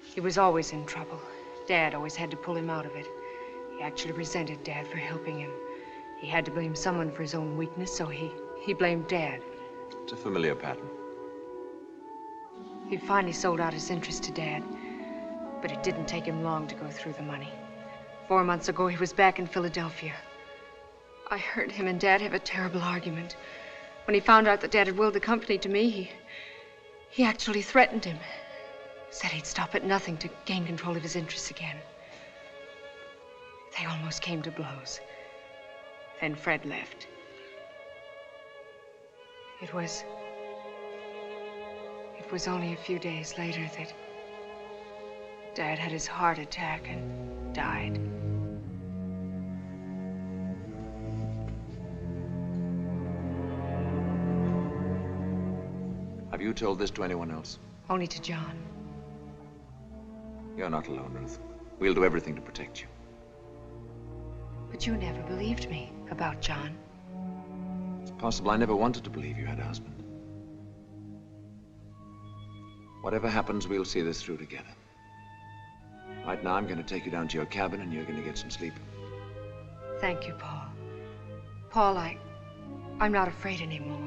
He was always in trouble. Dad always had to pull him out of it. He actually resented Dad for helping him. He had to blame someone for his own weakness, so he blamed Dad. It's a familiar pattern. He finally sold out his interest to Dad, but it didn't take him long to go through the money. 4 months ago, he was back in Philadelphia. I heard him and Dad have a terrible argument. When he found out that Dad had willed the company to me, he actually threatened him. Said he'd stop at nothing to gain control of his interests again. They almost came to blows. Then Fred left. It was only a few days later that Dad had his heart attack and died. Have you told this to anyone else? Only to John. You're not alone, Ruth. We'll do everything to protect you. But you never believed me about John. It's possible I never wanted to believe you had a husband. Whatever happens, we'll see this through together. Right now, I'm going to take you down to your cabin, and you're going to get some sleep. Thank you, Paul. Paul, I'm not afraid anymore.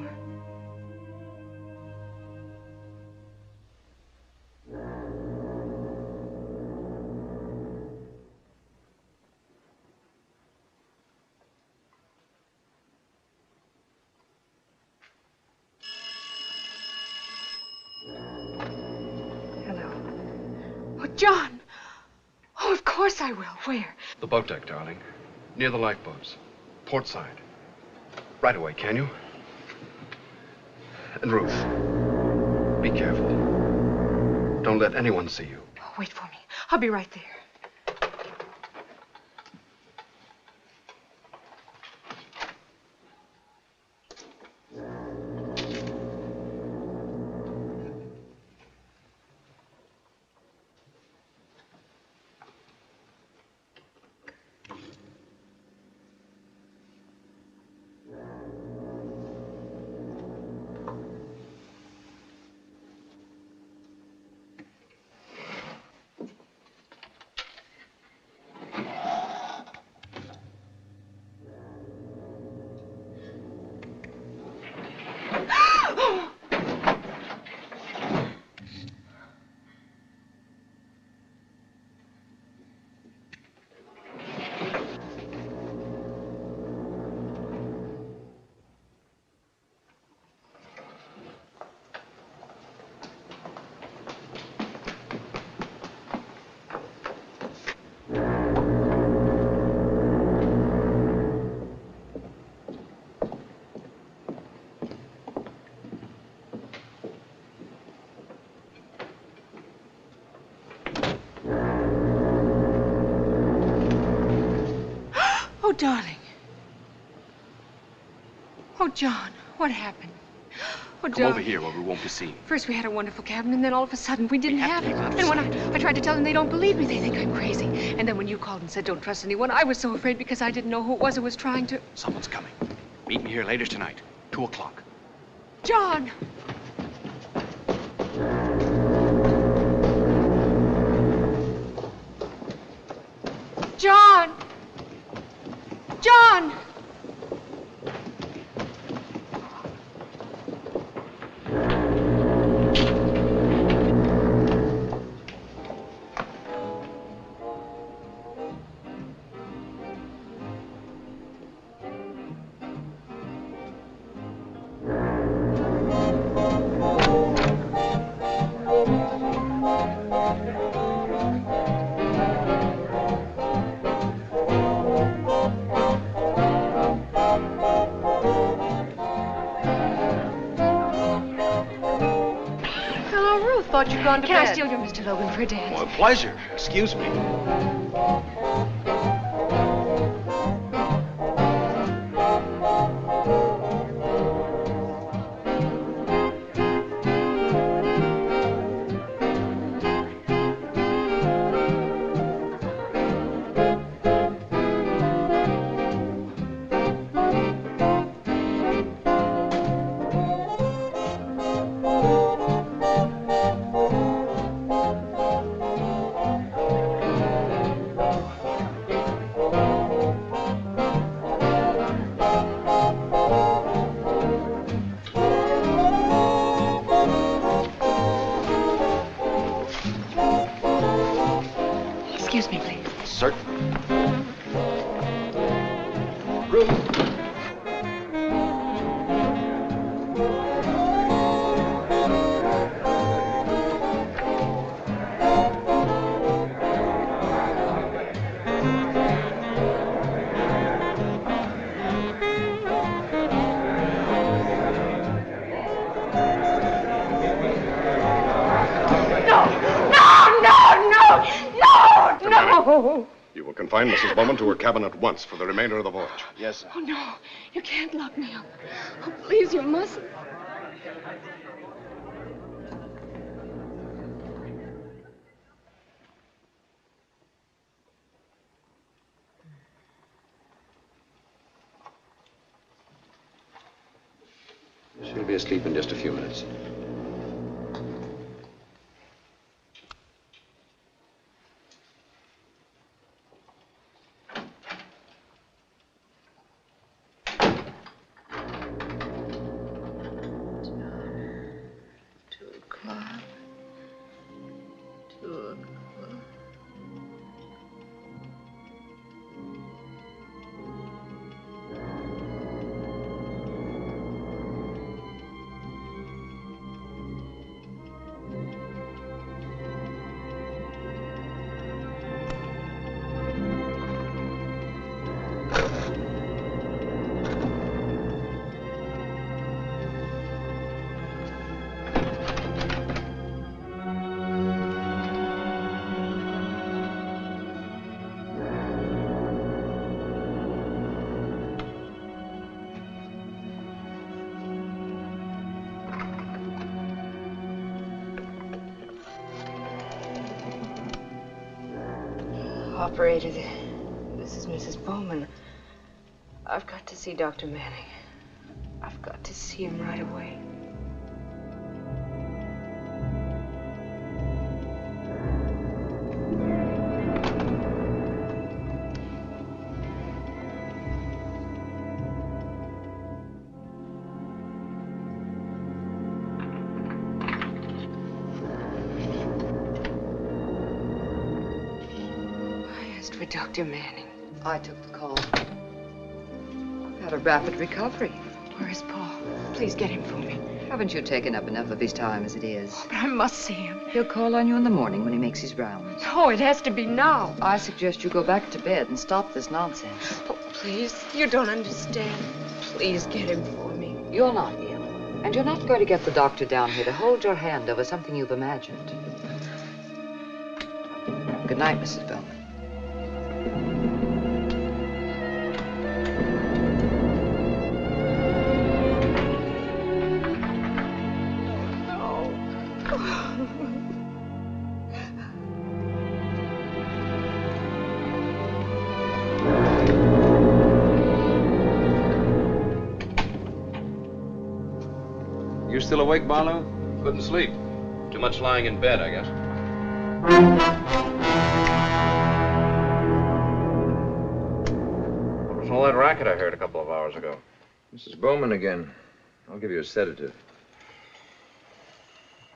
John! Oh, of course I will. Where? The boat deck, darling. Near the lifeboats. Port side. Right away, can you? And Ruth, be careful. Don't let anyone see you. Oh, wait for me. I'll be right there. Oh, darling. Oh, John, what happened? Oh, Come darling. over here where we won't be seen. First we had a wonderful cabin, and then all of a sudden we didn't have it. And when I tried to tell them, they don't believe me. They think I'm crazy. And then when you called and said don't trust anyone, I was so afraid because I didn't know who it was who was trying to... Someone's coming. Meet me here later tonight, 2 o'clock. John! John! John! thought you'd gone to Can I bed. steal your Mr. Logan for a dance? Well, pleasure. Excuse me. Excuse me, please. Certainly. Ruth. No! You will confine Mrs. Bowman to her cabin at once for the remainder of the voyage. Yes, sir. Oh, no. You can't lock me up. Oh, please, you mustn't. She'll be asleep in just a few minutes. Operator, this is Mrs. Bowman. I've got to see Dr. Manning. I've got to see him right away. For Dr. Manning. I took the call. I've had a rapid recovery. Where's Paul? Please get him for me. Haven't you taken up enough of his time as it is? But I must see him. He'll call on you in the morning when he makes his rounds. No, it has to be now. I suggest you go back to bed and stop this nonsense. Oh, please, you don't understand. Please get him for me. You're not ill, and you're not going to get the doctor down here to hold your hand over something you've imagined. Good night, Mrs. Bowman. You still awake, Barlow? Couldn't sleep. Too much lying in bed, I guess. What was all that racket I heard a couple of hours ago? Mrs. Bowman again. I'll give you a sedative.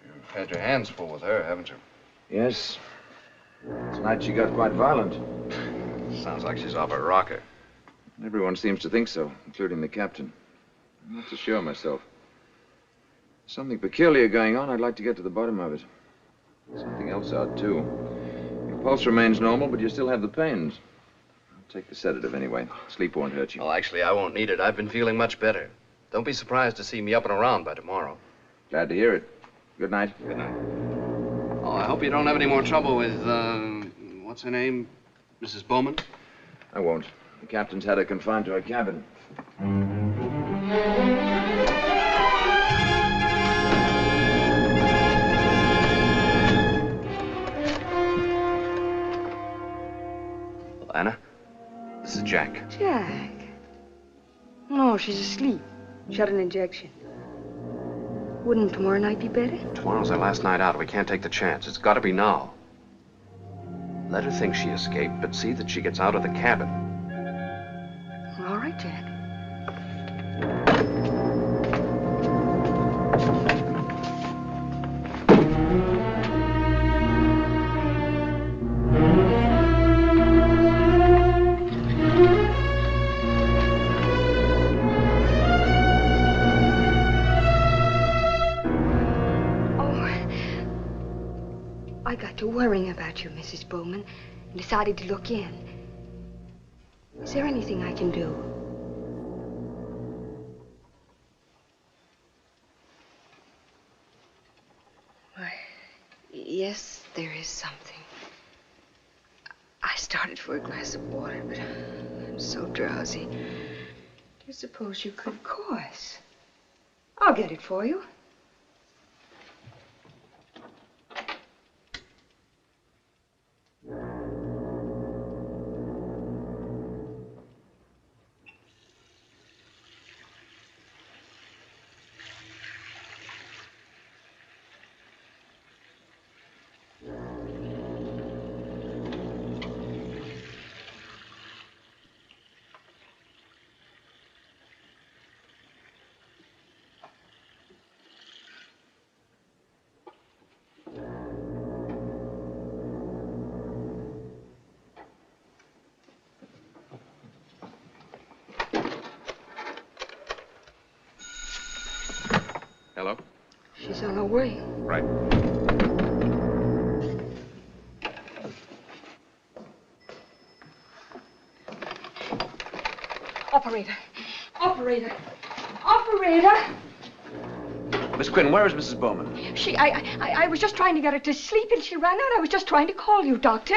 You've had your hands full with her, haven't you? Yes. Tonight she got quite violent. Sounds like she's off her rocker. Everyone seems to think so, including the captain. I'm not so sure myself. Something peculiar going on. I'd like to get to the bottom of it. Something else odd, too. Your pulse remains normal, but you still have the pains. I'll take the sedative anyway. Sleep won't hurt you. Well, actually, I won't need it. I've been feeling much better. Don't be surprised to see me up and around by tomorrow. Glad to hear it. Good night. Good night. Oh, I hope you don't have any more trouble with, what's her name? Mrs. Bowman? I won't. The captain's had her confined to her cabin. Anna, this is Jack. Jack? No, she's asleep. She had an injection. Wouldn't tomorrow night be better? Tomorrow's our last night out. We can't take the chance. It's got to be now. Let her think she escaped, but see that she gets out of the cabin. All right, Jack. I got to worrying about you, Mrs. Bowman, and decided to look in. Is there anything I can do? Why, yes, there is something. I started for a glass of water, but I'm so drowsy. Do you suppose you could? Of course. I'll get it for you. Hello? She's on her way. Right. Operator! Operator! Operator! Miss Quinn, where is Mrs. Bowman? I was just trying to get her to sleep and she ran out. I was just trying to call you, Doctor.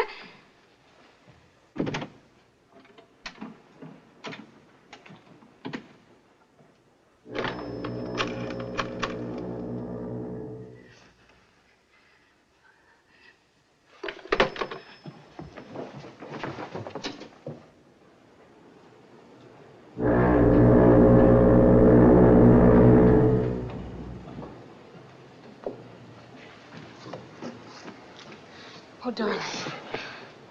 Oh, darling.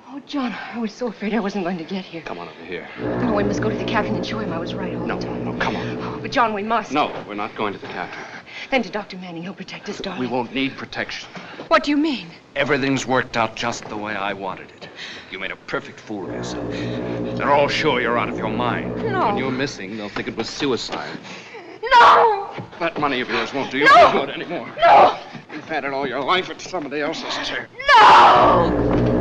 Oh, John, I was so afraid I wasn't going to get here. Come on over here. No, we must go to the captain and show him I was right all No, the time. no, come on. Oh, but, John, we must. No, we're not going to the captain. Then to Dr. Manning. He'll protect us, darling. We won't need protection. What do you mean? Everything's worked out just the way I wanted it. You made a perfect fool of yourself. They're all sure you're out of your mind. No. When you're missing, they'll think it was suicide. No! That money of yours won't do you No! any good anymore. No! You've had it all your life. It's somebody else's turn. No!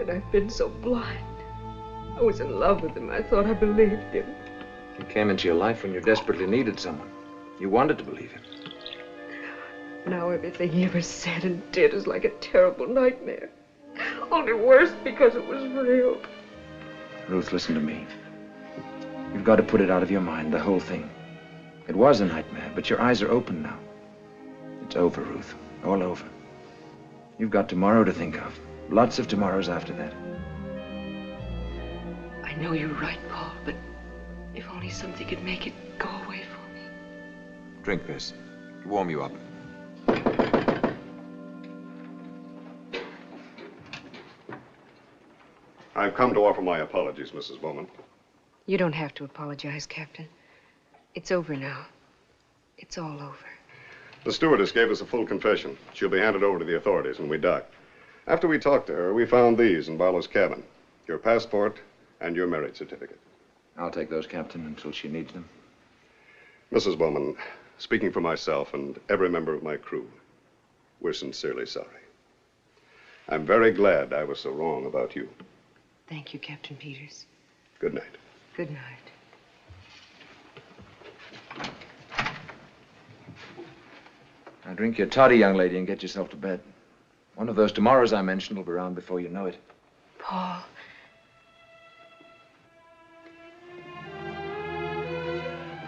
could I have been so blind? I was in love with him. I thought I believed him. He came into your life when you desperately needed someone. You wanted to believe him. Now everything he ever said and did is like a terrible nightmare. Only worse because it was real. Ruth, listen to me. You've got to put it out of your mind, the whole thing. It was a nightmare, but your eyes are open now. It's over, Ruth. All over. You've got tomorrow to think of. Lots of tomorrows after that. I know you're right, Paul, but if only something could make it go away for me. Drink this. Warm you up. I've come to offer my apologies, Mrs. Bowman. You don't have to apologize, Captain. It's over now. It's all over. The stewardess gave us a full confession. She'll be handed over to the authorities when we dock. After we talked to her, we found these in Barlow's cabin. Your passport and your marriage certificate. I'll take those, Captain, until she needs them. Mrs. Bowman, speaking for myself and every member of my crew, we're sincerely sorry. I'm very glad I was so wrong about you. Thank you, Captain Peters. Good night. Good night. Now drink your toddy, young lady, and get yourself to bed. One of those tomorrows I mentioned will be around before you know it. Paul.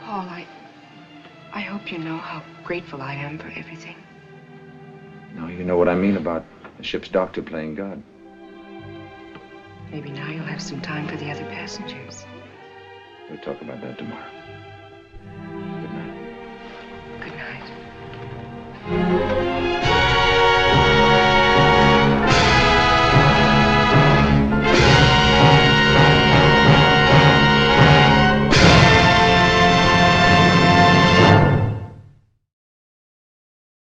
Paul, I hope you know how grateful I am for everything. Now you know what I mean about the ship's doctor playing God. Maybe now you'll have some time for the other passengers. We'll talk about that tomorrow.